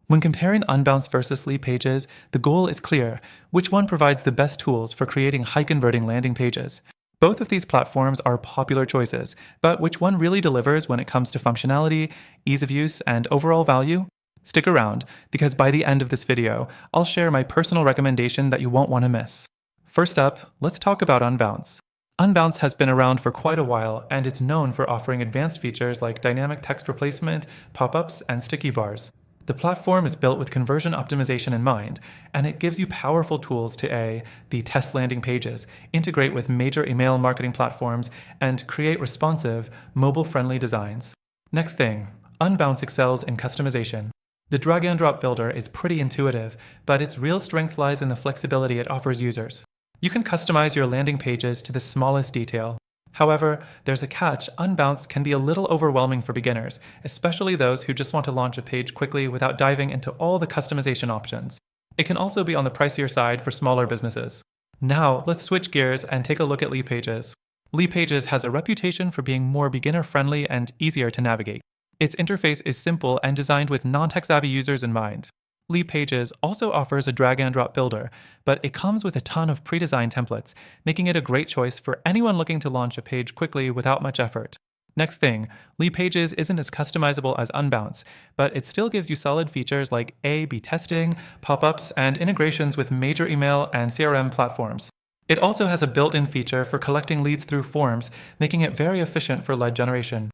When comparing Unbounce versus Leadpages, the goal is clear: which one provides the best tools for creating high-converting landing pages? Both of these platforms are popular choices, but which one really delivers when it comes to functionality, ease of use, and overall value? Stick around, because by the end of this video, I'll share my personal recommendation that you won't want to miss. First up, let's talk about Unbounce. Unbounce has been around for quite a while, and it's known for offering advanced features like dynamic text replacement, pop-ups, and sticky bars. The platform is built with conversion optimization in mind, and it gives you powerful tools to the test landing pages, integrate with major email marketing platforms, and create responsive, mobile-friendly designs. Next thing, Unbounce excels in customization. The drag-and-drop builder is pretty intuitive, but its real strength lies in the flexibility it offers users. You can customize your landing pages to the smallest detail. However, there's a catch: Unbounce can be a little overwhelming for beginners, especially those who just want to launch a page quickly without diving into all the customization options. It can also be on the pricier side for smaller businesses. Now, let's switch gears and take a look at Leadpages. Leadpages has a reputation for being more beginner-friendly and easier to navigate. Its interface is simple and designed with non-tech-savvy users in mind. Leadpages also offers a drag-and-drop builder, but it comes with a ton of pre-designed templates, making it a great choice for anyone looking to launch a page quickly without much effort. Next thing, Leadpages isn't as customizable as Unbounce, but it still gives you solid features like A/B testing, pop-ups, and integrations with major email and CRM platforms. It also has a built-in feature for collecting leads through forms, making it very efficient for lead generation.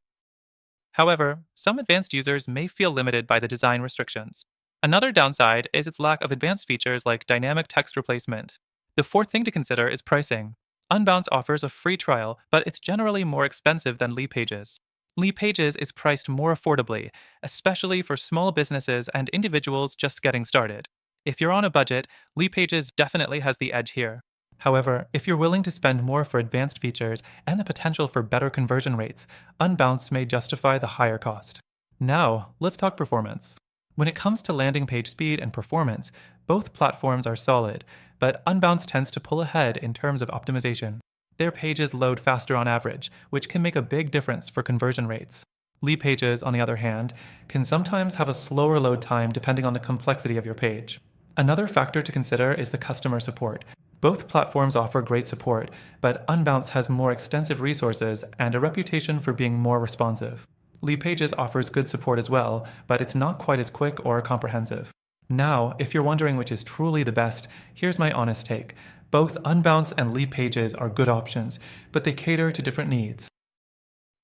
However, some advanced users may feel limited by the design restrictions. Another downside is its lack of advanced features like dynamic text replacement. The fourth thing to consider is pricing. Unbounce offers a free trial, but it's generally more expensive than Leadpages. Leadpages is priced more affordably, especially for small businesses and individuals just getting started. If you're on a budget, Leadpages definitely has the edge here. However, if you're willing to spend more for advanced features and the potential for better conversion rates, Unbounce may justify the higher cost. Now, let's talk performance. When it comes to landing page speed and performance, both platforms are solid, but Unbounce tends to pull ahead in terms of optimization. Their pages load faster on average, which can make a big difference for conversion rates. Leadpages, on the other hand, can sometimes have a slower load time depending on the complexity of your page. Another factor to consider is the customer support. Both platforms offer great support, but Unbounce has more extensive resources and a reputation for being more responsive. Leadpages offers good support as well, but it's not quite as quick or comprehensive. Now, if you're wondering which is truly the best, here's my honest take. Both Unbounce and Leadpages are good options, but they cater to different needs.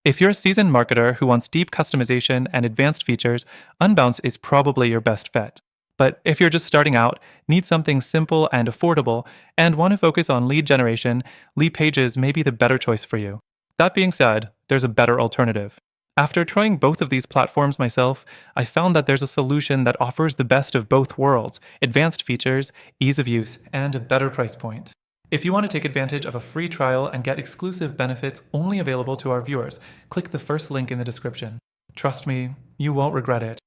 If you're a seasoned marketer who wants deep customization and advanced features, Unbounce is probably your best bet. But if you're just starting out, need something simple and affordable, and want to focus on lead generation, Leadpages may be the better choice for you. That being said, there's a better alternative. After trying both of these platforms myself, I found that there's a solution that offers the best of both worlds: advanced features, ease of use, and a better price point. If you want to take advantage of a free trial and get exclusive benefits only available to our viewers, click the first link in the description. Trust me, you won't regret it.